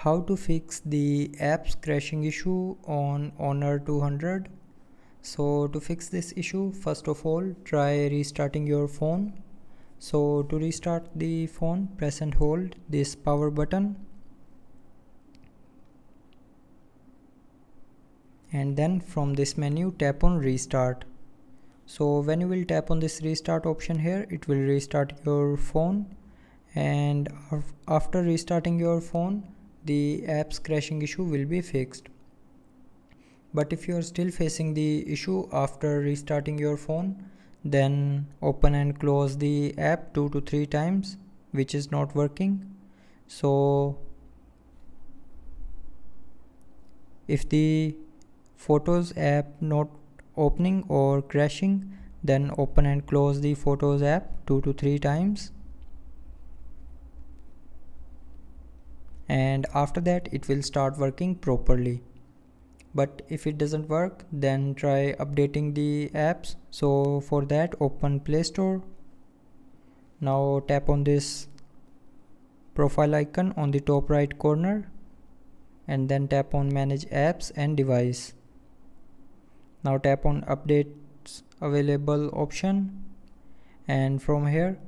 How to fix the apps crashing issue on Honor 200. So to fix this issue, first of all, try restarting your phone. So to restart the phone, press and hold this power button, and then from this menu tap on restart. So when you will tap on this restart option here, it will restart your phone, and after restarting your phone, the apps crashing issue will be fixed. But if you are still facing the issue after restarting your phone, then open and close the app 2 to 3 times, which is not working. So if the Photos app not opening or crashing, then open and close the Photos app 2 to 3 times, and after that it will start working properly. But if it doesn't work, then try updating the apps. So for that, open Play Store. Now tap on this profile icon on the top right corner, and then tap on Manage Apps and Device. Now tap on Updates Available option, and from here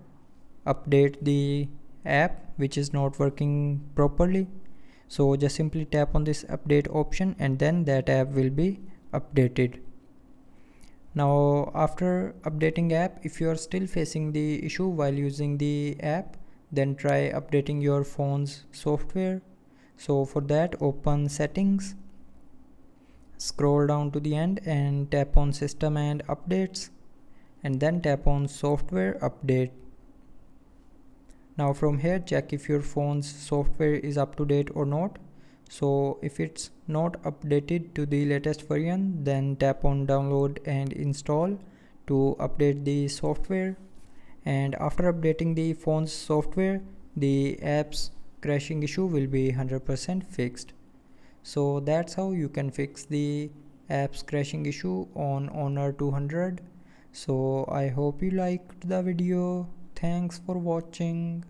update the app which is not working properly. So just simply tap on this update option, and then that app will be updated. Now after updating app, if you are still facing the issue while using the app, then try updating your phone's software. So for that, open Settings, scroll down to the end and tap on System and Updates, and then tap on Software Update. Now from here, check if your phone's software is up to date or not. So if it's not updated to the latest version, then tap on Download and Install to update the software. And after updating the phone's software, the app's crashing issue will be 100% fixed. So that's how you can fix the apps crashing issue on Honor 200. So I hope you liked the video. Thanks for watching.